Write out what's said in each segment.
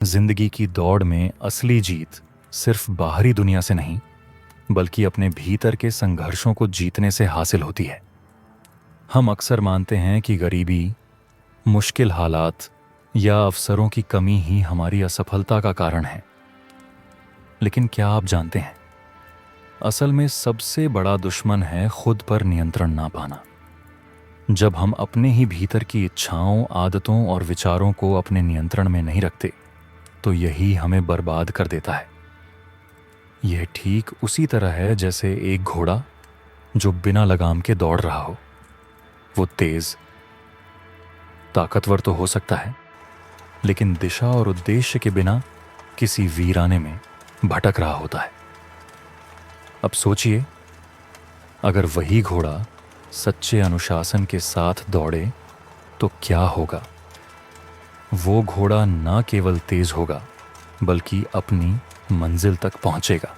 जिंदगी की दौड़ में असली जीत सिर्फ बाहरी दुनिया से नहीं, बल्कि अपने भीतर के संघर्षों को जीतने से हासिल होती है। हम अक्सर मानते हैं कि गरीबी, मुश्किल हालात या अवसरों की कमी ही हमारी असफलता का कारण है। लेकिन क्या आप जानते हैं, असल में सबसे बड़ा दुश्मन है खुद पर नियंत्रण ना पाना। जब हम अपने ही भीतर की इच्छाओं, आदतों और विचारों को अपने नियंत्रण में नहीं रखते, तो यही हमें बर्बाद कर देता है। यह ठीक उसी तरह है जैसे एक घोड़ा जो बिना लगाम के दौड़ रहा हो। वो तेज, ताकतवर तो हो सकता है, लेकिन दिशा और उद्देश्य के बिना किसी वीराने में भटक रहा होता है। अब सोचिए, अगर वही घोड़ा सच्चे अनुशासन के साथ दौड़े तो क्या होगा। वो घोड़ा ना केवल तेज होगा, बल्कि अपनी मंजिल तक पहुंचेगा।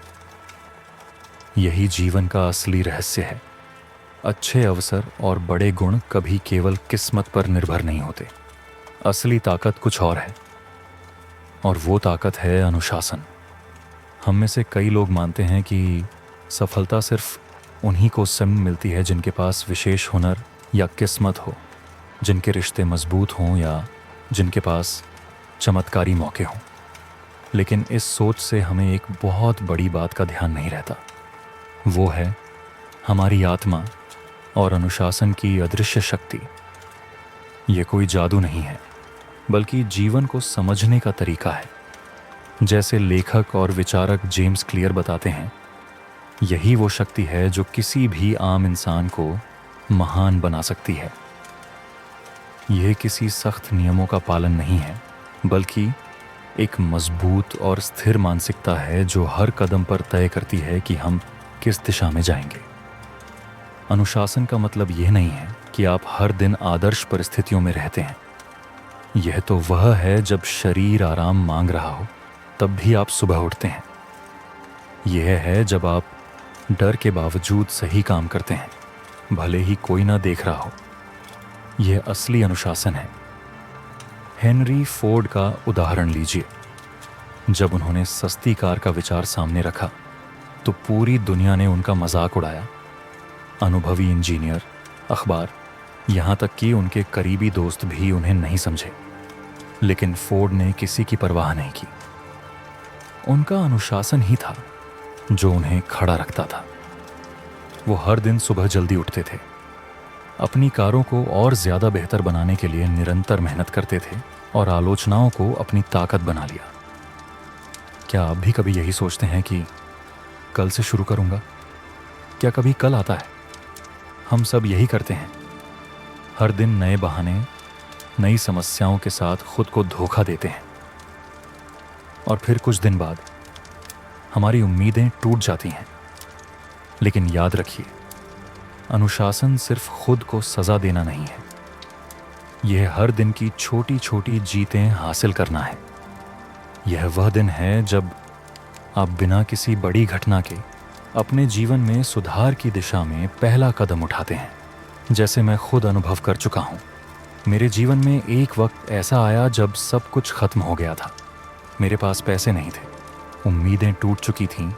यही जीवन का असली रहस्य है। अच्छे अवसर और बड़े गुण कभी केवल किस्मत पर निर्भर नहीं होते। असली ताकत कुछ और है, और वो ताकत है अनुशासन। हम में से कई लोग मानते हैं कि सफलता सिर्फ उन्हीं को स्वयं मिलती है जिनके पास विशेष हुनर या किस्मत हो, जिनके रिश्ते मजबूत हों या जिनके पास चमत्कारी मौके हों। लेकिन इस सोच से हमें एक बहुत बड़ी बात का ध्यान नहीं रहता। वो है हमारी आत्मा और अनुशासन की अदृश्य शक्ति। ये कोई जादू नहीं है, बल्कि जीवन को समझने का तरीका है। जैसे लेखक और विचारक जेम्स क्लियर बताते हैं, यही वो शक्ति है जो किसी भी आम इंसान को महान बना सकती है। यह किसी सख्त नियमों का पालन नहीं है, बल्कि एक मजबूत और स्थिर मानसिकता है जो हर कदम पर तय करती है कि हम किस दिशा में जाएंगे। अनुशासन का मतलब यह नहीं है कि आप हर दिन आदर्श परिस्थितियों में रहते हैं। यह तो वह है जब शरीर आराम मांग रहा हो तब भी आप सुबह उठते हैं। यह है जब आप डर के बावजूद सही काम करते हैं, भले ही कोई ना देख रहा हो। यह असली अनुशासन है। हेनरी फोर्ड का उदाहरण लीजिए। जब उन्होंने सस्ती कार का विचार सामने रखा तो पूरी दुनिया ने उनका मजाक उड़ाया। अनुभवी इंजीनियर, अखबार, यहाँ तक कि उनके करीबी दोस्त भी उन्हें नहीं समझे। लेकिन फोर्ड ने किसी की परवाह नहीं की। उनका अनुशासन ही था जो उन्हें खड़ा रखता था। वो हर दिन सुबह जल्दी उठते थे, अपनी कारों को और ज़्यादा बेहतर बनाने के लिए निरंतर मेहनत करते थे और आलोचनाओं को अपनी ताकत बना लिया। क्या आप भी कभी यही सोचते हैं कि कल से शुरू करूंगा? क्या कभी कल आता है? हम सब यही करते हैं। हर दिन नए बहाने, नई समस्याओं के साथ खुद को धोखा देते हैं, और फिर कुछ दिन बाद हमारी उम्मीदें टूट जाती हैं। लेकिन याद रखिए, अनुशासन सिर्फ खुद को सजा देना नहीं है। यह हर दिन की छोटी छोटी जीतें हासिल करना है। यह वह दिन है जब आप बिना किसी बड़ी घटना के अपने जीवन में सुधार की दिशा में पहला कदम उठाते हैं। जैसे मैं खुद अनुभव कर चुका हूँ। मेरे जीवन में एक वक्त ऐसा आया जब सब कुछ खत्म हो गया था। मेरे पास पैसे नहीं थे, उम्मीदें टूट चुकी थीं,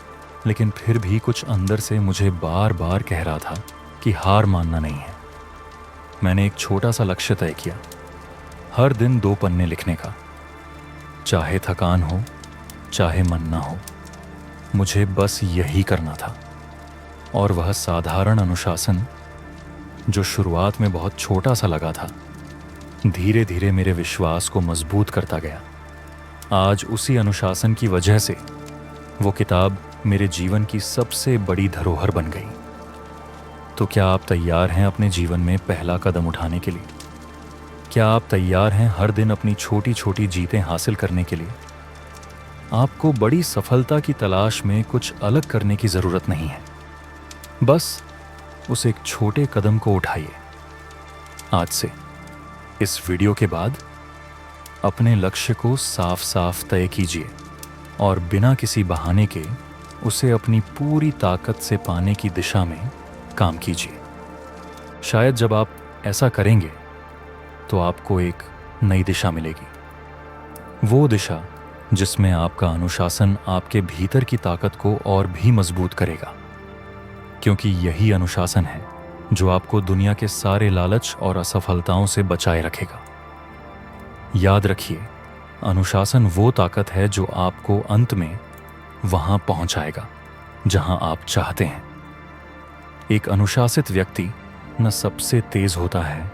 लेकिन फिर भी कुछ अंदर से मुझे बार बार कह रहा था कि हार मानना नहीं है। मैंने एक छोटा सा लक्ष्य तय किया, हर दिन 2 पन्ने लिखने का। चाहे थकान हो, चाहे मन ना हो, मुझे बस यही करना था। और वह साधारण अनुशासन, जो शुरुआत में बहुत छोटा सा लगा था, धीरे धीरे मेरे विश्वास को मजबूत करता गया। आज उसी अनुशासन की वजह से वो किताब मेरे जीवन की सबसे बड़ी धरोहर बन गई। तो क्या आप तैयार हैं अपने जीवन में पहला कदम उठाने के लिए? क्या आप तैयार हैं हर दिन अपनी छोटी छोटी जीतें हासिल करने के लिए? आपको बड़ी सफलता की तलाश में कुछ अलग करने की ज़रूरत नहीं है। बस उस एक छोटे कदम को उठाइए। आज से, इस वीडियो के बाद, अपने लक्ष्य को साफ साफ तय कीजिए और बिना किसी बहाने के उसे अपनी पूरी ताकत से पाने की दिशा में काम कीजिए। शायद जब आप ऐसा करेंगे तो आपको एक नई दिशा मिलेगी। वो दिशा जिसमें आपका अनुशासन आपके भीतर की ताकत को और भी मजबूत करेगा, क्योंकि यही अनुशासन है जो आपको दुनिया के सारे लालच और असफलताओं से बचाए रखेगा। याद रखिए, अनुशासन वो ताकत है जो आपको अंत में वहां पहुंचाएगा जहां आप चाहते हैं। एक अनुशासित व्यक्ति न सबसे तेज होता है,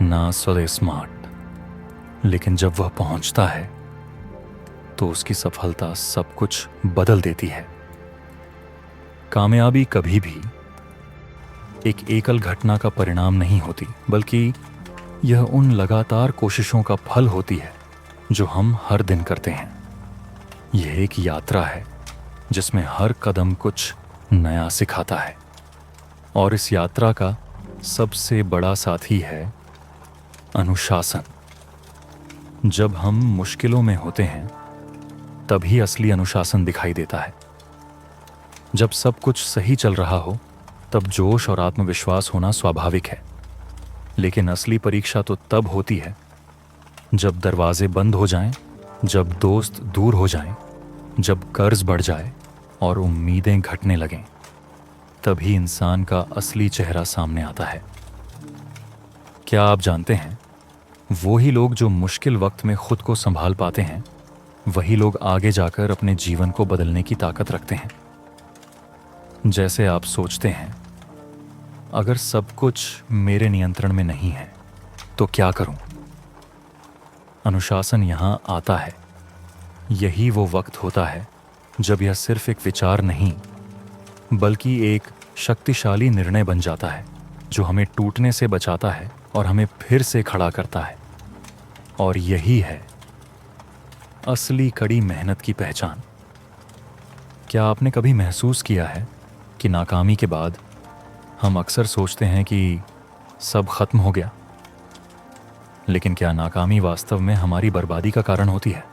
न सबसे स्मार्ट, लेकिन जब वह पहुंचता है तो उसकी सफलता सब कुछ बदल देती है। कामयाबी कभी भी एक एकल घटना का परिणाम नहीं होती, बल्कि यह उन लगातार कोशिशों का फल होती है जो हम हर दिन करते हैं। यह एक यात्रा है जिसमें हर कदम कुछ नया सिखाता है, और इस यात्रा का सबसे बड़ा साथी है अनुशासन। जब हम मुश्किलों में होते हैं तभी असली अनुशासन दिखाई देता है। जब सब कुछ सही चल रहा हो तब जोश और आत्मविश्वास होना स्वाभाविक है, लेकिन असली परीक्षा तो तब होती है जब दरवाजे बंद हो जाएं, जब दोस्त दूर हो जाएं, जब कर्ज बढ़ जाए और उम्मीदें घटने लगें। तभी इंसान का असली चेहरा सामने आता है। क्या आप जानते हैं, वो ही लोग जो मुश्किल वक्त में खुद को संभाल पाते हैं, वही लोग आगे जाकर अपने जीवन को बदलने की ताकत रखते हैं। जैसे आप सोचते हैं, अगर सब कुछ मेरे नियंत्रण में नहीं है तो क्या करूं? अनुशासन यहां आता है। यही वो वक्त होता है जब यह सिर्फ एक विचार नहीं, बल्कि एक शक्तिशाली निर्णय बन जाता है जो हमें टूटने से बचाता है और हमें फिर से खड़ा करता है। और यही है असली कड़ी मेहनत की पहचान। क्या आपने कभी महसूस किया है कि नाकामी के बाद हम अक्सर सोचते हैं कि सब खत्म हो गया, लेकिन क्या नाकामी वास्तव में हमारी बर्बादी का कारण होती है?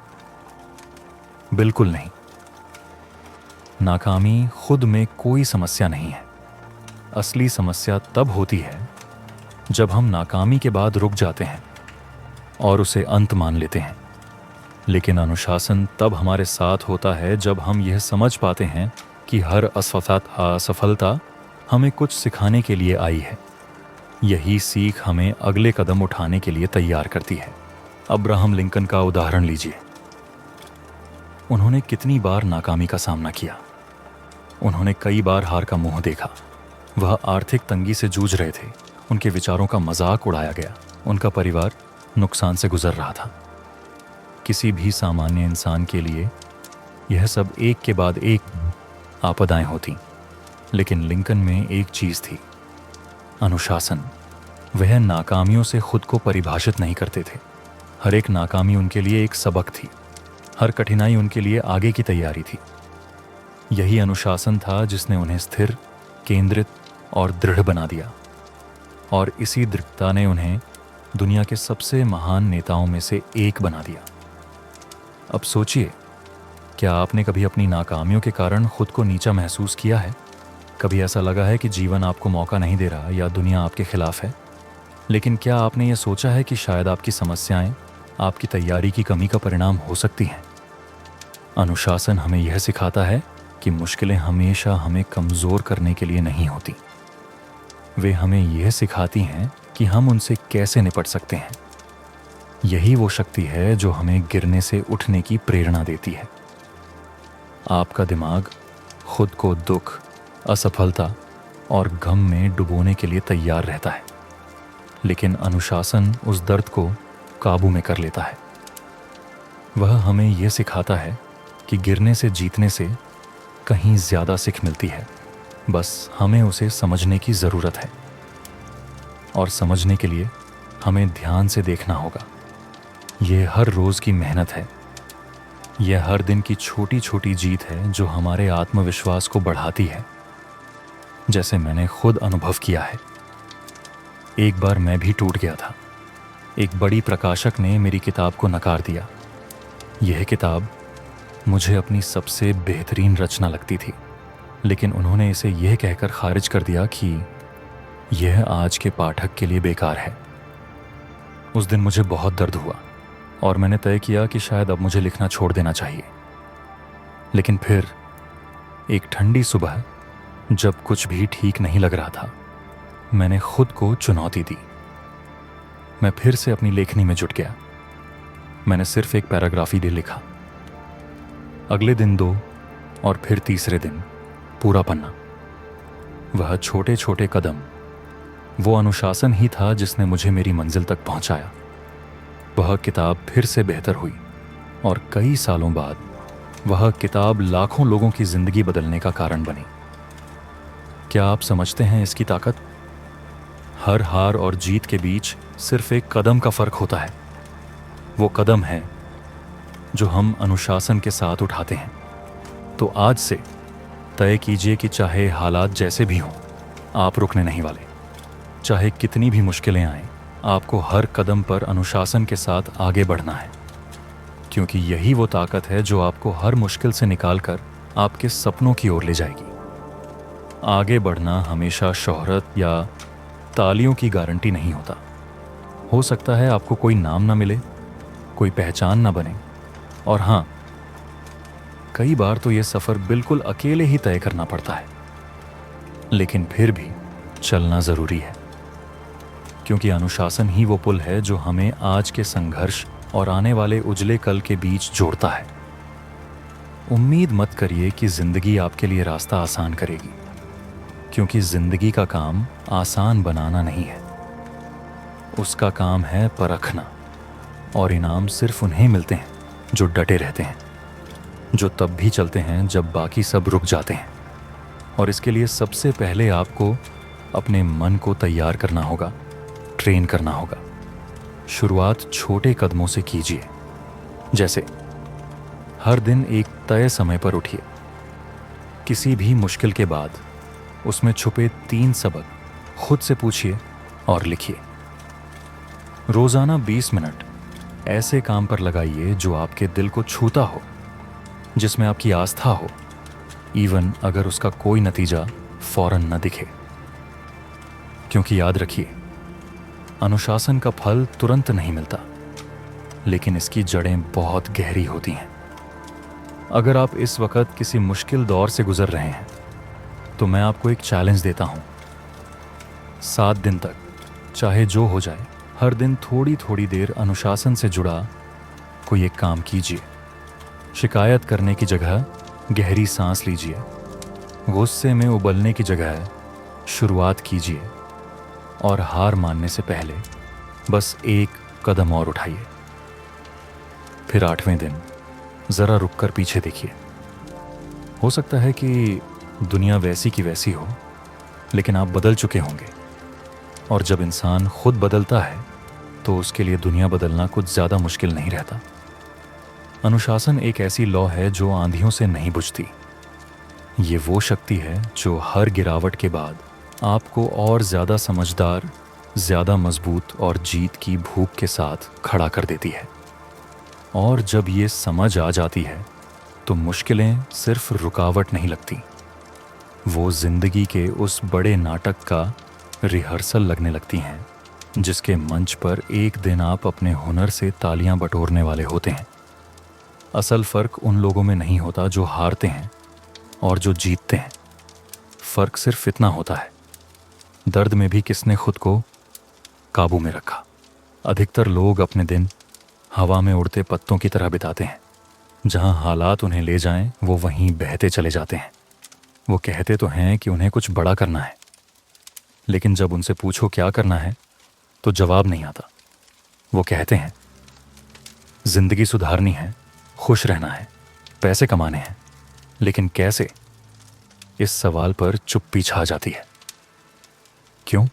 बिल्कुल नहीं। नाकामी खुद में कोई समस्या नहीं है। असली समस्या तब होती है जब हम नाकामी के बाद रुक जाते हैं और उसे अंत मान लेते हैं। लेकिन अनुशासन तब हमारे साथ होता है जब हम यह समझ पाते हैं कि हर असफलता हमें कुछ सिखाने के लिए आई है। यही सीख हमें अगले कदम उठाने के लिए तैयार करती है। अब्राहम लिंकन का उदाहरण लीजिए। उन्होंने कितनी बार नाकामी का सामना किया। उन्होंने कई बार हार का मुंह देखा। वह आर्थिक तंगी से जूझ रहे थे। उनके विचारों का मजाक उड़ाया गया। उनका परिवार नुकसान से गुजर रहा था। किसी भी सामान्य इंसान के लिए यह सब एक के बाद एक आपदाएं होती, लेकिन लिंकन में एक चीज थी, अनुशासन। वह नाकामियों से खुद को परिभाषित नहीं करते थे। हर एक नाकामी उनके लिए एक सबक थी। हर कठिनाई उनके लिए आगे की तैयारी थी। यही अनुशासन था जिसने उन्हें स्थिर, केंद्रित और दृढ़ बना दिया। और इसी दृढ़ता ने उन्हें दुनिया के सबसे महान नेताओं में से एक बना दिया। अब सोचिए, क्या आपने कभी अपनी नाकामियों के कारण खुद को नीचा महसूस किया है? कभी ऐसा लगा है कि जीवन आपको मौका नहीं दे रहा या दुनिया आपके खिलाफ है? लेकिन क्या आपने ये सोचा है कि शायद आपकी समस्याएं आपकी तैयारी की कमी का परिणाम हो सकती हैं? अनुशासन हमें यह सिखाता है कि मुश्किलें हमेशा हमें कमज़ोर करने के लिए नहीं होती। वे हमें यह सिखाती हैं कि हम उनसे कैसे निपट सकते हैं। यही वो शक्ति है जो हमें गिरने से उठने की प्रेरणा देती है। आपका दिमाग खुद को दुख, असफलता और गम में डुबोने के लिए तैयार रहता है, लेकिन अनुशासन उस दर्द को काबू में कर लेता है। वह हमें यह सिखाता है कि गिरने से जीतने से कहीं ज़्यादा सीख मिलती है। बस हमें उसे समझने की ज़रूरत है, और समझने के लिए हमें ध्यान से देखना होगा। यह हर रोज़ की मेहनत है। यह हर दिन की छोटी छोटी जीत है जो हमारे आत्मविश्वास को बढ़ाती है, जैसे मैंने खुद अनुभव किया है। एक बार मैं भी टूट गया था। एक बड़ी प्रकाशक ने मेरी किताब को नकार दिया। यह किताब मुझे अपनी सबसे बेहतरीन रचना लगती थी, लेकिन उन्होंने इसे यह कहकर खारिज कर दिया कि यह आज के पाठक के लिए बेकार है। उस दिन मुझे बहुत दर्द हुआ। और मैंने तय किया कि शायद अब मुझे लिखना छोड़ देना चाहिए। लेकिन फिर एक ठंडी सुबह, जब कुछ भी ठीक नहीं लग रहा था, मैंने खुद को चुनौती दी। मैं फिर से अपनी लेखनी में जुट गया। मैंने सिर्फ एक पैराग्राफ ही लिखा। अगले दिन 2 और फिर तीसरे दिन पूरा पन्ना। वह छोटे छोटे कदम, वो अनुशासन ही था जिसने मुझे मेरी मंजिल तक पहुंचाया। वह किताब फिर से बेहतर हुई और कई सालों बाद वह किताब लाखों लोगों की जिंदगी बदलने का कारण बनी। क्या आप समझते हैं इसकी ताकत? हर हार और जीत के बीच सिर्फ एक कदम का फर्क होता है। वो कदम है जो हम अनुशासन के साथ उठाते हैं। तो आज से तय कीजिए कि चाहे हालात जैसे भी हों, आप रुकने नहीं वाले। चाहे कितनी भी मुश्किलें आएं, आपको हर कदम पर अनुशासन के साथ आगे बढ़ना है, क्योंकि यही वो ताकत है जो आपको हर मुश्किल से निकालकर आपके सपनों की ओर ले जाएगी। आगे बढ़ना हमेशा शोहरत या तालियों की गारंटी नहीं होता। हो सकता है आपको कोई नाम ना मिले, कोई पहचान ना बने, और हाँ, कई बार तो ये सफ़र बिल्कुल अकेले ही तय करना पड़ता है। लेकिन फिर भी चलना ज़रूरी है, क्योंकि अनुशासन ही वो पुल है जो हमें आज के संघर्ष और आने वाले उजले कल के बीच जोड़ता है। उम्मीद मत करिए कि ज़िंदगी आपके लिए रास्ता आसान करेगी, क्योंकि ज़िंदगी का काम आसान बनाना नहीं है। उसका काम है परखना, और इनाम सिर्फ उन्हें मिलते हैं जो डटे रहते हैं, जो तब भी चलते हैं जब बाकी सब रुक जाते हैं। और इसके लिए सबसे पहले आपको अपने मन को तैयार करना होगा, ट्रेन करना होगा। शुरुआत छोटे कदमों से कीजिए, जैसे हर दिन एक तय समय पर उठिए। किसी भी मुश्किल के बाद उसमें छुपे 3 सबक खुद से पूछिए और लिखिए। रोज़ाना 20 मिनट ऐसे काम पर लगाइए जो आपके दिल को छूता हो, जिसमें आपकी आस्था हो, इवन अगर उसका कोई नतीजा फौरन न दिखे। क्योंकि याद रखिए, अनुशासन का फल तुरंत नहीं मिलता, लेकिन इसकी जड़ें बहुत गहरी होती हैं। अगर आप इस वक्त किसी मुश्किल दौर से गुजर रहे हैं, तो मैं आपको एक चैलेंज देता हूं। 7 दिन तक, चाहे जो हो जाए, हर दिन थोड़ी थोड़ी देर अनुशासन से जुड़ा कोई एक काम कीजिए। शिकायत करने की जगह गहरी सांस लीजिए। गुस्से में उबलने की जगह शुरुआत कीजिए, और हार मानने से पहले बस एक कदम और उठाइए। फिर 8वें दिन ज़रा रुककर पीछे देखिए। हो सकता है कि दुनिया वैसी की वैसी हो, लेकिन आप बदल चुके होंगे। और जब इंसान खुद बदलता है, तो उसके लिए दुनिया बदलना कुछ ज़्यादा मुश्किल नहीं रहता। अनुशासन एक ऐसी लौ है जो आंधियों से नहीं बुझती। ये वो शक्ति है जो हर गिरावट के बाद आपको और ज़्यादा समझदार, ज़्यादा मजबूत और जीत की भूख के साथ खड़ा कर देती है। और जब ये समझ आ जाती है, तो मुश्किलें सिर्फ रुकावट नहीं लगती, वो ज़िंदगी के उस बड़े नाटक का रिहर्सल लगने लगती हैं, जिसके मंच पर एक दिन आप अपने हुनर से तालियां बटोरने वाले होते हैं। असल फ़र्क उन लोगों में नहीं होता जो हारते हैं और जो जीतते हैं। फ़र्क सिर्फ इतना होता है, दर्द में भी किसने खुद को काबू में रखा। अधिकतर लोग अपने दिन हवा में उड़ते पत्तों की तरह बिताते हैं। जहां हालात उन्हें ले जाएं, वो वहीं बहते चले जाते हैं। वो कहते तो हैं कि उन्हें कुछ बड़ा करना है, लेकिन जब उनसे पूछो क्या करना है, तो जवाब नहीं आता। वो कहते हैं जिंदगी सुधारनी है, खुश रहना है, पैसे कमाने हैं, लेकिन कैसे? इस सवाल पर चुप्पी छा जाती है। क्यों?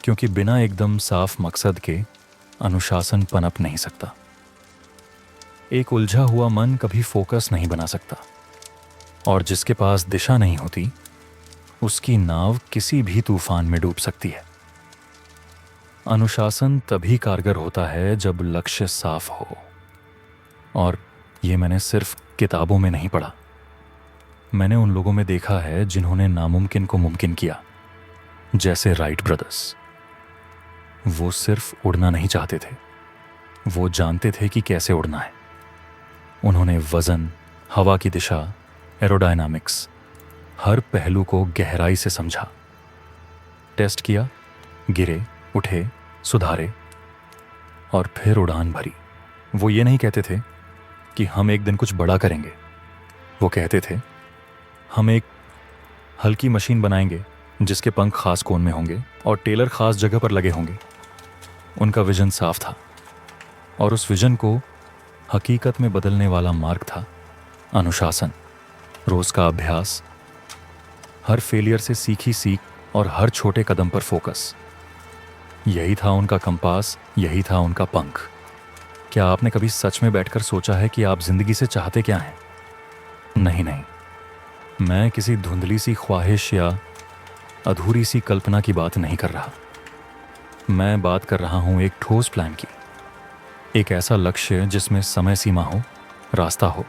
क्योंकि बिना एकदम साफ मकसद के अनुशासन पनप नहीं सकता। एक उलझा हुआ मन कभी फोकस नहीं बना सकता, और जिसके पास दिशा नहीं होती, उसकी नाव किसी भी तूफान में डूब सकती है। अनुशासन तभी कारगर होता है जब लक्ष्य साफ हो, और ये मैंने सिर्फ किताबों में नहीं पढ़ा। मैंने उन लोगों में देखा है जिन्होंने नामुमकिन को मुमकिन किया, जैसे राइट ब्रदर्स। वो सिर्फ उड़ना नहीं चाहते थे, वो जानते थे कि कैसे उड़ना है। उन्होंने वजन, हवा की दिशा, एरोडायनामिक्स, हर पहलू को गहराई से समझा। टेस्ट किया, गिरे, उठे, सुधारे और फिर उड़ान भरी। वो ये नहीं कहते थे कि हम एक दिन कुछ बड़ा करेंगे। वो कहते थे हम एक हल्की मशीन बनाएंगे जिसके पंख खास कोण में होंगे और टेलर खास जगह पर लगे होंगे। उनका विजन साफ था और उस विजन को हकीकत में बदलने वाला मार्ग था अनुशासन, रोज का अभ्यास, हर फेलियर से सीखी सीख और हर छोटे कदम पर फोकस। यही था उनका कंपास, यही था उनका पंख। क्या आपने कभी सच में बैठकर सोचा है कि आप जिंदगी से चाहते क्या हैं? नहीं नहीं, मैं किसी धुंधली सी ख्वाहिश या अधूरी सी कल्पना की बात नहीं कर रहा। मैं बात कर रहा हूं एक ठोस प्लान की, एक ऐसा लक्ष्य जिसमें समय सीमा हो, रास्ता हो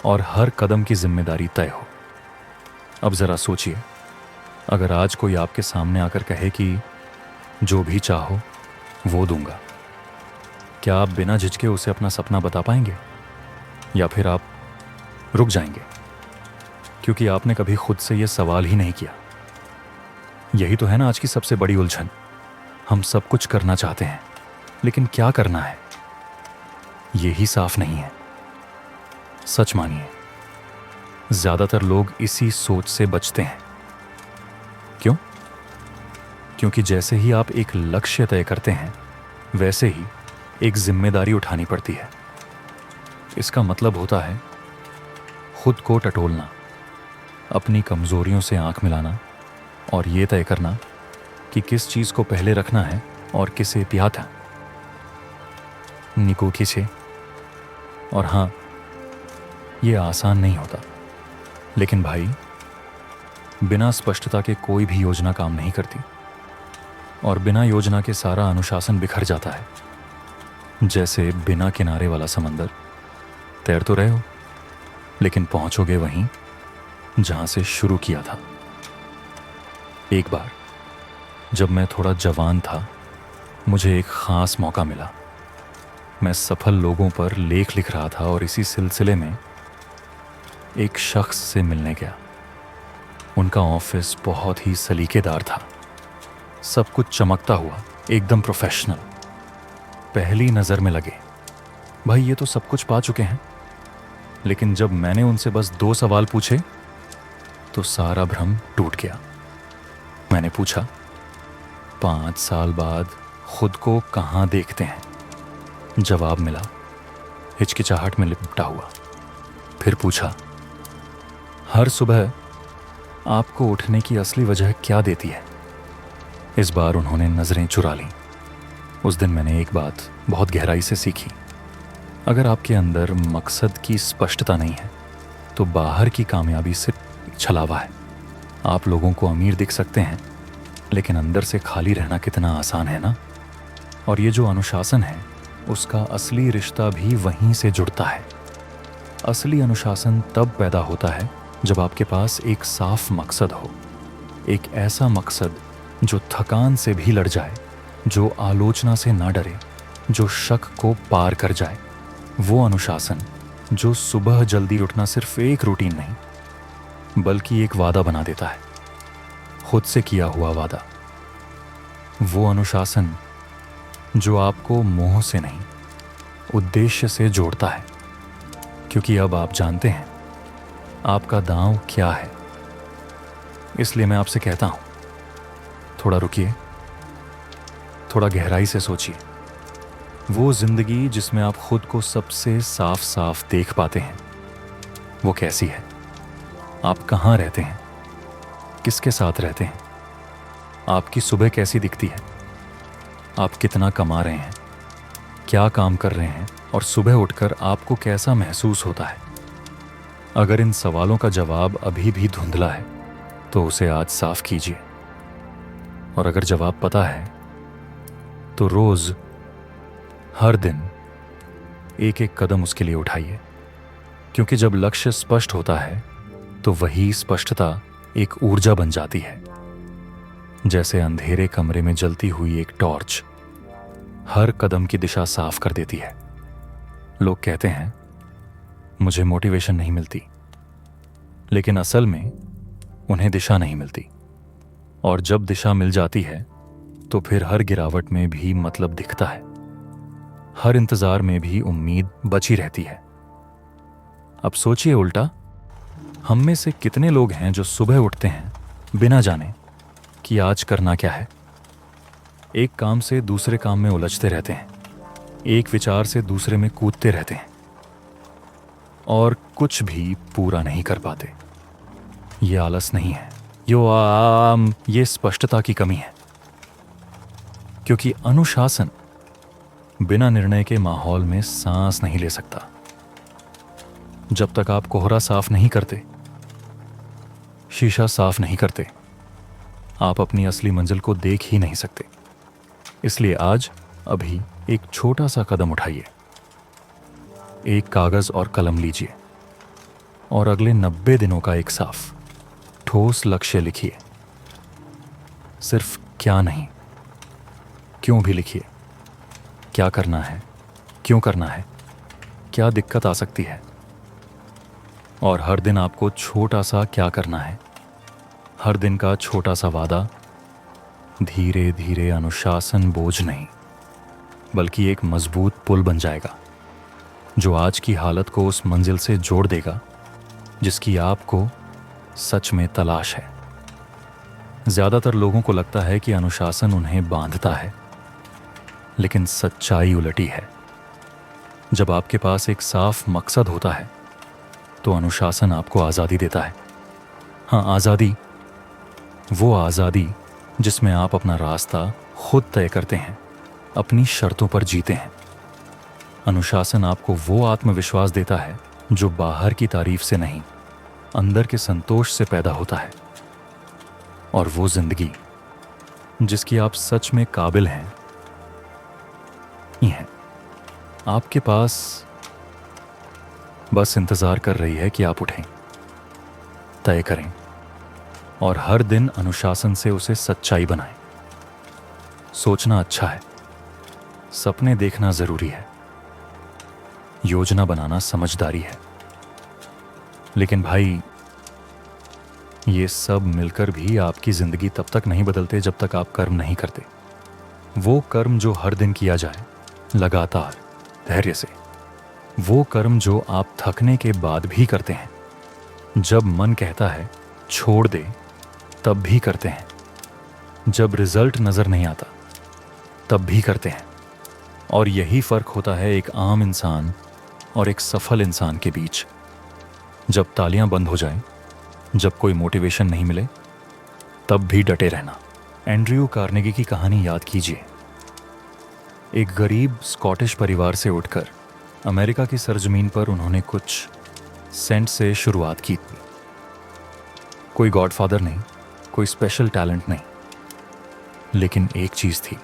और हर कदम की जिम्मेदारी तय हो। अब जरा सोचिए, अगर आज कोई आपके सामने आकर कहे कि जो भी चाहो वो दूंगा, क्या आप बिना झिझके उसे अपना सपना बता पाएंगे? या फिर आप रुक जाएंगे क्योंकि आपने कभी खुद से यह सवाल ही नहीं किया? यही तो है ना आज की सबसे बड़ी उलझन। हम सब कुछ करना चाहते हैं, लेकिन क्या करना है यही साफ नहीं है। सच मानिए, ज्यादातर लोग इसी सोच से बचते हैं। क्यों? क्योंकि जैसे ही आप एक लक्ष्य तय करते हैं, वैसे ही एक जिम्मेदारी उठानी पड़ती है। इसका मतलब होता है खुद को टटोलना, अपनी कमजोरियों से आंख मिलाना और ये तय करना कि किस चीज को पहले रखना है और किसे त्यागना। निको खींचे। और हाँ, ये आसान नहीं होता, लेकिन भाई, बिना स्पष्टता के कोई भी योजना काम नहीं करती और बिना योजना के सारा अनुशासन बिखर जाता है। जैसे बिना किनारे वाला समंदर। तैर तो रहे हो, लेकिन पहुंचोगे वहीं जहां से शुरू किया था। एक बार जब मैं थोड़ा जवान था, मुझे एक खास मौका मिला। मैं सफल लोगों पर लेख लिख रहा था और इसी सिलसिले में एक शख्स से मिलने गया। उनका ऑफिस बहुत ही सलीकेदार था, सब कुछ चमकता हुआ, एकदम प्रोफेशनल। पहली नजर में लगे भाई ये तो सब कुछ पा चुके हैं। लेकिन जब मैंने उनसे बस 2 सवाल पूछे तो सारा भ्रम टूट गया। मैंने पूछा, 5 साल बाद खुद को कहाँ देखते हैं? जवाब मिला, हिचकिचाहट में लिपटा हुआ। फिर पूछा, हर सुबह आपको उठने की असली वजह क्या देती है? इस बार उन्होंने नजरें चुरा लीं। उस दिन मैंने एक बात बहुत गहराई से सीखी। अगर आपके अंदर मकसद की स्पष्टता नहीं है तो बाहर की कामयाबी सिर्फ एक छलावा है। आप लोगों को अमीर दिख सकते हैं, लेकिन अंदर से खाली रहना कितना आसान है ना। और ये जो अनुशासन है, उसका असली रिश्ता भी वहीं से जुड़ता है। असली अनुशासन तब पैदा होता है जब आपके पास एक साफ मकसद हो, एक ऐसा मकसद जो थकान से भी लड़ जाए, जो आलोचना से ना डरे, जो शक को पार कर जाए। वो अनुशासन जो सुबह जल्दी उठना सिर्फ एक रूटीन नहीं बल्कि एक वादा बना देता है, खुद से किया हुआ वादा। वो अनुशासन जो आपको मोह से नहीं, उद्देश्य से जोड़ता है, क्योंकि अब आप जानते हैं आपका दांव क्या है। इसलिए मैं आपसे कहता हूं, थोड़ा रुकिए, थोड़ा गहराई से सोचिए। वो जिंदगी जिसमें आप खुद को सबसे साफ साफ देख पाते हैं, वो कैसी है? आप कहाँ रहते हैं? किसके साथ रहते हैं? आपकी सुबह कैसी दिखती है? आप कितना कमा रहे हैं? क्या काम कर रहे हैं? और सुबह उठकर आपको कैसा महसूस होता है? अगर इन सवालों का जवाब अभी भी धुंधला है तो उसे आज साफ कीजिए। और अगर जवाब पता है तो रोज, हर दिन एक एक कदम उसके लिए उठाइए। क्योंकि जब लक्ष्य स्पष्ट होता है तो वही स्पष्टता एक ऊर्जा बन जाती है, जैसे अंधेरे कमरे में जलती हुई एक टॉर्च। हर कदम की दिशा साफ कर देती है। लोग कहते हैं मुझे मोटिवेशन नहीं मिलती, लेकिन असल में उन्हें दिशा नहीं मिलती। और जब दिशा मिल जाती है तो फिर हर गिरावट में भी मतलब दिखता है, हर इंतजार में भी उम्मीद बची रहती है। अब सोचिए उल्टा, हम में से कितने लोग हैं जो सुबह उठते हैं बिना जाने कि आज करना क्या है। एक काम से दूसरे काम में उलझते रहते हैं, एक विचार से दूसरे में कूदते रहते हैं और कुछ भी पूरा नहीं कर पाते। ये आलस नहीं है, ये स्पष्टता की कमी है। क्योंकि अनुशासन बिना निर्णय के माहौल में सांस नहीं ले सकता। जब तक आप कोहरा साफ नहीं करते, शीशा साफ नहीं करते, आप अपनी असली मंजिल को देख ही नहीं सकते। इसलिए आज अभी एक छोटा सा कदम उठाइए, एक कागज और कलम लीजिए और अगले 90 दिनों का एक साफ ठोस लक्ष्य लिखिए। सिर्फ क्या नहीं, क्यों भी लिखिए। क्या करना है, क्यों करना है, क्या दिक्कत आ सकती है। और हर दिन आपको छोटा सा क्या करना है, हर दिन का छोटा सा वादा धीरे धीरे अनुशासन बोझ नहीं बल्कि एक मजबूत पुल बन जाएगा, जो आज की हालत को उस मंजिल से जोड़ देगा जिसकी आपको सच में तलाश है। ज्यादातर लोगों को लगता है कि अनुशासन उन्हें बांधता है, लेकिन सच्चाई उलटी है। जब आपके पास एक साफ मकसद होता है तो अनुशासन आपको आज़ादी देता है। हाँ, आज़ादी, वो आज़ादी जिसमें आप अपना रास्ता खुद तय करते हैं, अपनी शर्तों पर जीते हैं। अनुशासन आपको वो आत्मविश्वास देता है जो बाहर की तारीफ से नहीं, अंदर के संतोष से पैदा होता है। और वो जिंदगी जिसकी आप सच में काबिल हैं, ये है आपके पास, बस इंतजार कर रही है कि आप उठें, तय करें और हर दिन अनुशासन से उसे सच्चाई बनाएं। सोचना अच्छा है, सपने देखना जरूरी है, योजना बनाना समझदारी है, लेकिन भाई ये सब मिलकर भी आपकी जिंदगी तब तक नहीं बदलते जब तक आप कर्म नहीं करते। वो कर्म जो हर दिन किया जाए लगातार धैर्य से, वो कर्म जो आप थकने के बाद भी करते हैं, जब मन कहता है छोड़ दे तब भी करते हैं, जब रिजल्ट नजर नहीं आता तब भी करते हैं। और यही फर्क होता है एक आम इंसान और एक सफल इंसान के बीच। जब तालियां बंद हो जाएं, जब कोई मोटिवेशन नहीं मिले, तब भी डटे रहना। एंड्रयू कार्नेगी की कहानी याद कीजिए। एक गरीब स्कॉटिश परिवार से उठकर अमेरिका की सरजमीन पर उन्होंने कुछ सेंट से शुरुआत की थी। कोई गॉडफादर नहीं, कोई स्पेशल टैलेंट नहीं, लेकिन एक चीज थी,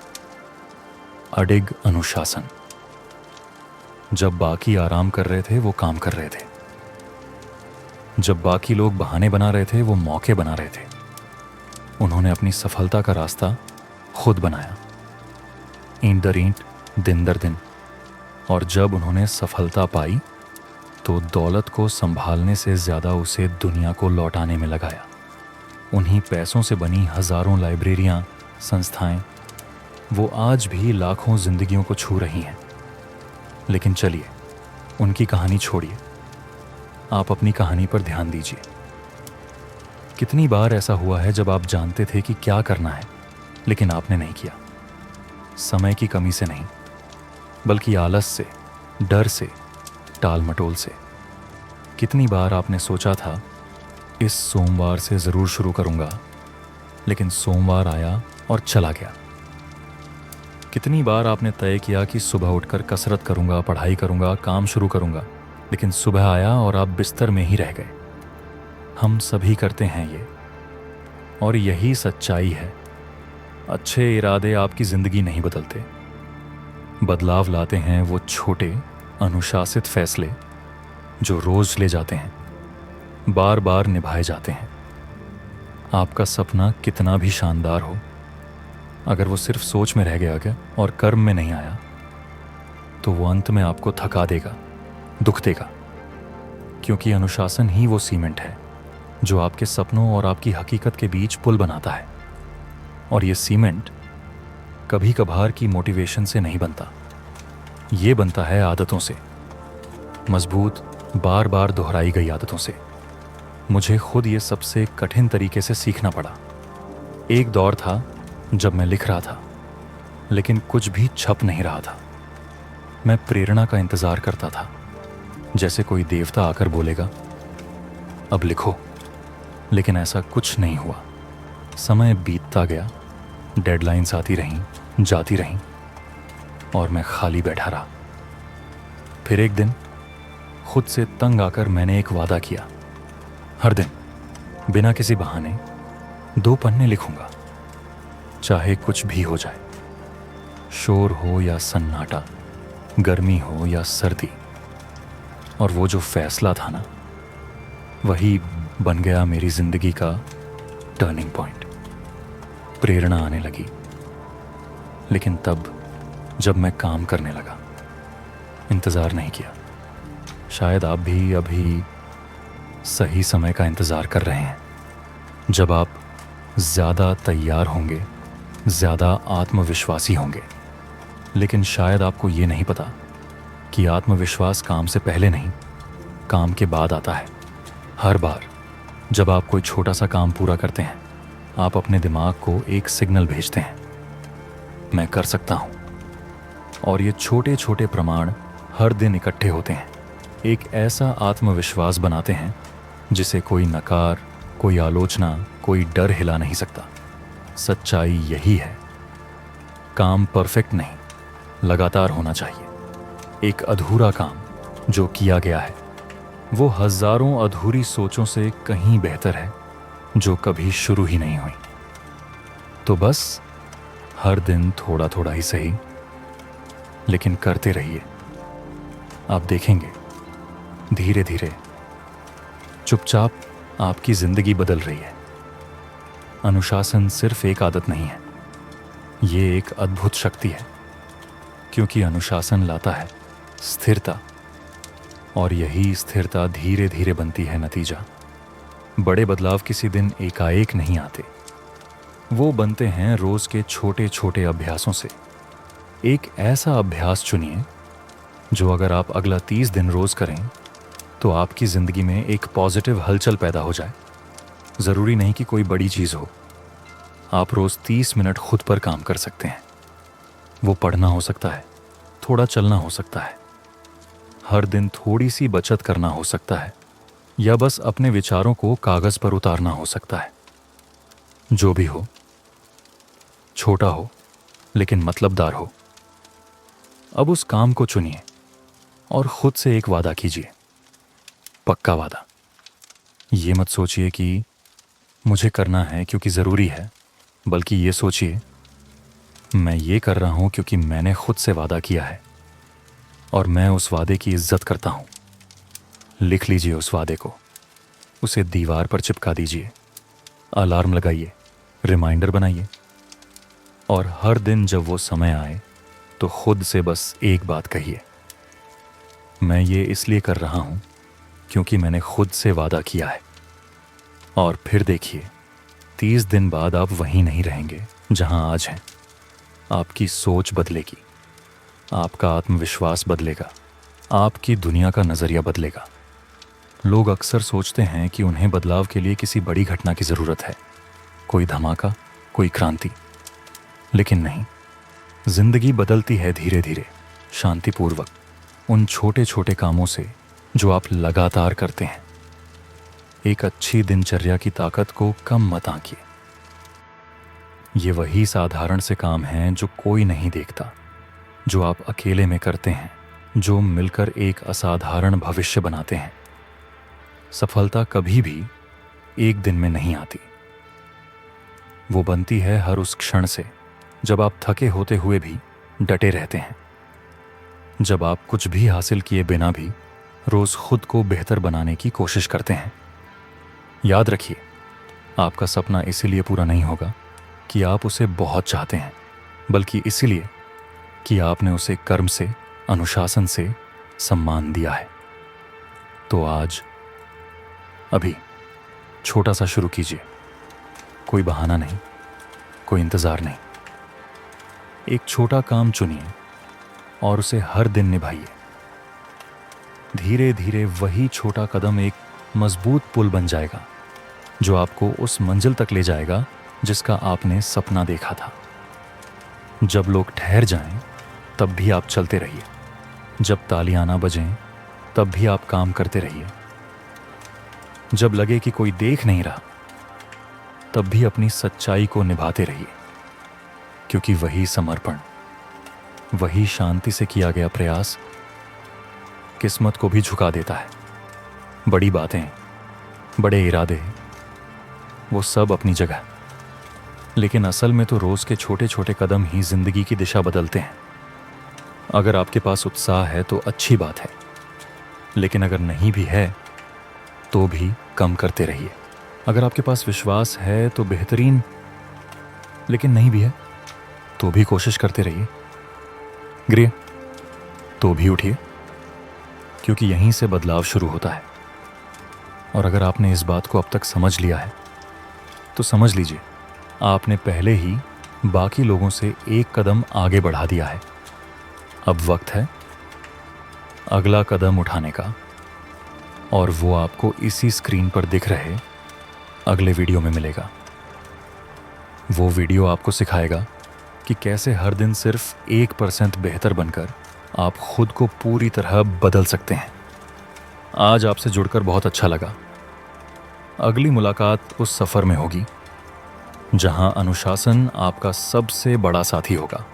अडिग अनुशासन। जब बाकी आराम कर रहे थे वो काम कर रहे थे, जब बाकी लोग बहाने बना रहे थे वो मौके बना रहे थे। उन्होंने अपनी सफलता का रास्ता खुद बनाया, ईंट दर ईंट, दिन दर दिन। और जब उन्होंने सफलता पाई तो दौलत को संभालने से ज्यादा उसे दुनिया को लौटाने में लगाया। उन्हीं पैसों से बनी हजारों लाइब्रेरियां, संस्थाएं, वो आज भी लाखों जिंदगियों को छू रही हैं। लेकिन चलिए, उनकी कहानी छोड़िए, आप अपनी कहानी पर ध्यान दीजिए। कितनी बार ऐसा हुआ है जब आप जानते थे कि क्या करना है, लेकिन आपने नहीं किया। समय की कमी से नहीं, बल्कि आलस से, डर से, टाल मटोल से। कितनी बार आपने सोचा था इस सोमवार से जरूर शुरू करूंगा, लेकिन सोमवार आया और चला गया। कितनी बार आपने तय किया कि सुबह उठकर कसरत करूंगा, पढ़ाई करूंगा, काम शुरू करूंगा, लेकिन सुबह आया और आप बिस्तर में ही रह गए। हम सभी करते हैं ये, और यही सच्चाई है। अच्छे इरादे आपकी जिंदगी नहीं बदलते। बदलाव लाते हैं वो छोटे अनुशासित फैसले जो रोज ले जाते हैं, बार बार निभाए जाते हैं। आपका सपना कितना भी शानदार हो, अगर वो सिर्फ सोच में रह गया क्या और कर्म में नहीं आया, तो वो अंत में आपको थका देगा, दुख देगा। क्योंकि अनुशासन ही वो सीमेंट है जो आपके सपनों और आपकी हकीकत के बीच पुल बनाता है। और ये सीमेंट कभी कभार की मोटिवेशन से नहीं बनता, ये बनता है आदतों से, मजबूत बार बार दोहराई गई आदतों से। मुझे खुद ये सबसे कठिन तरीके से सीखना पड़ा। एक दौर था जब मैं लिख रहा था, लेकिन कुछ भी छप नहीं रहा था। मैं प्रेरणा का इंतज़ार करता था, जैसे कोई देवता आकर बोलेगा अब लिखो। लेकिन ऐसा कुछ नहीं हुआ। समय बीतता गया, डेडलाइंस आती रहीं, जाती रहीं, और मैं खाली बैठा रहा। फिर एक दिन खुद से तंग आकर मैंने एक वादा किया, हर दिन बिना किसी बहाने 2 पन्ने लिखूंगा, चाहे कुछ भी हो जाए। शोर हो या सन्नाटा, गर्मी हो या सर्दी। और वो जो फैसला था ना, वही बन गया मेरी जिंदगी का टर्निंग पॉइंट। प्रेरणा आने लगी, लेकिन तब जब मैं काम करने लगा, इंतज़ार नहीं किया। शायद आप भी अभी सही समय का इंतज़ार कर रहे हैं, जब आप ज़्यादा तैयार होंगे, ज़्यादा आत्मविश्वासी होंगे। लेकिन शायद आपको ये नहीं पता कि आत्मविश्वास काम से पहले नहीं, काम के बाद आता है। हर बार जब आप कोई छोटा सा काम पूरा करते हैं, आप अपने दिमाग को एक सिग्नल भेजते हैं, मैं कर सकता हूँ। और ये छोटे छोटे प्रमाण हर दिन इकट्ठे होते हैं, एक ऐसा आत्मविश्वास बनाते हैं जिसे कोई नकार, कोई आलोचना, कोई डर हिला नहीं सकता। सच्चाई यही है, काम परफेक्ट नहीं, लगातार होना चाहिए। एक अधूरा काम जो किया गया है, वो हजारों अधूरी सोचों से कहीं बेहतर है जो कभी शुरू ही नहीं हुई। तो बस हर दिन थोड़ा थोड़ा ही सही, लेकिन करते रहिए। आप देखेंगे धीरे धीरे, चुपचाप आपकी जिंदगी बदल रही है। अनुशासन सिर्फ एक आदत नहीं है, ये एक अद्भुत शक्ति है। क्योंकि अनुशासन लाता है स्थिरता, और यही स्थिरता धीरे धीरे बनती है नतीजा। बड़े बदलाव किसी दिन एकाएक नहीं आते, वो बनते हैं रोज के छोटे छोटे अभ्यासों से। एक ऐसा अभ्यास चुनिए जो अगर आप अगला 30 दिन रोज करें तो आपकी जिंदगी में एक पॉजिटिव हलचल पैदा हो जाए। जरूरी नहीं कि कोई बड़ी चीज हो, आप रोज 30 मिनट खुद पर काम कर सकते हैं। वो पढ़ना हो सकता है, थोड़ा चलना हो सकता है, हर दिन थोड़ी सी बचत करना हो सकता है, या बस अपने विचारों को कागज पर उतारना हो सकता है। जो भी हो, छोटा हो लेकिन मतलबदार हो। अब उस काम को चुनिए और खुद से एक वादा कीजिए, पक्का वादा। ये मत सोचिए कि मुझे करना है क्योंकि ज़रूरी है, बल्कि ये सोचिए मैं ये कर रहा हूं क्योंकि मैंने खुद से वादा किया है और मैं उस वादे की इज्जत करता हूं। लिख लीजिए उस वादे को, उसे दीवार पर चिपका दीजिए, अलार्म लगाइए, रिमाइंडर बनाइए, और हर दिन जब वो समय आए तो खुद से बस एक बात कहिए, मैं ये इसलिए कर रहा हूं क्योंकि मैंने खुद से वादा किया है। और फिर देखिए 30 दिन बाद आप वहीं नहीं रहेंगे जहां आज हैं। आपकी सोच बदलेगी, आपका आत्मविश्वास बदलेगा, आपकी दुनिया का नज़रिया बदलेगा। लोग अक्सर सोचते हैं कि उन्हें बदलाव के लिए किसी बड़ी घटना की ज़रूरत है, कोई धमाका, कोई क्रांति। लेकिन नहीं, जिंदगी बदलती है धीरे धीरे, शांतिपूर्वक, उन छोटे छोटे कामों से जो आप लगातार करते हैं। एक अच्छी दिनचर्या की ताकत को कम मत आंकिए। ये वही साधारण से काम हैं जो कोई नहीं देखता, जो आप अकेले में करते हैं, जो मिलकर एक असाधारण भविष्य बनाते हैं। सफलता कभी भी एक दिन में नहीं आती, वो बनती है हर उस क्षण से जब आप थके होते हुए भी डटे रहते हैं, जब आप कुछ भी हासिल किए बिना भी रोज खुद को बेहतर बनाने की कोशिश करते हैं। याद रखिए, आपका सपना इसीलिए पूरा नहीं होगा कि आप उसे बहुत चाहते हैं, बल्कि इसलिए कि आपने उसे कर्म से, अनुशासन से सम्मान दिया है। तो आज, अभी छोटा सा शुरू कीजिए। कोई बहाना नहीं, कोई इंतज़ार नहीं। एक छोटा काम चुनिए और उसे हर दिन निभाइए। धीरे धीरे वही छोटा कदम एक मजबूत पुल बन जाएगा, जो आपको उस मंजिल तक ले जाएगा जिसका आपने सपना देखा था। जब लोग ठहर जाएं, तब भी आप चलते रहिए। जब तालियां ना बजें, तब भी आप काम करते रहिए। जब लगे कि कोई देख नहीं रहा, तब भी अपनी सच्चाई को निभाते रहिए, क्योंकि वही समर्पण, वही शांति से किया गया प्रयास किस्मत को भी झुका देता है। बड़ी बातें, बड़े इरादे, वो सब अपनी जगह, लेकिन असल में तो रोज के छोटे छोटे कदम ही जिंदगी की दिशा बदलते हैं। अगर आपके पास उत्साह है तो अच्छी बात है, लेकिन अगर नहीं भी है तो भी कम करते रहिए। अगर आपके पास विश्वास है तो बेहतरीन, लेकिन नहीं भी है तो भी कोशिश करते रहिए। गिरिए तो भी उठिए, क्योंकि यहीं से बदलाव शुरू होता है। और अगर आपने इस बात को अब तक समझ लिया है तो समझ लीजिए, आपने पहले ही बाकी लोगों से एक कदम आगे बढ़ा दिया है। अब वक्त है अगला कदम उठाने का, और वो आपको इसी स्क्रीन पर दिख रहे अगले वीडियो में मिलेगा। वो वीडियो आपको सिखाएगा कि कैसे हर दिन सिर्फ 1% बेहतर बनकर आप खुद को पूरी तरह बदल सकते हैं। आज आपसे जुड़कर बहुत अच्छा लगा। अगली मुलाकात उस सफ़र में होगी जहां अनुशासन आपका सबसे बड़ा साथी होगा।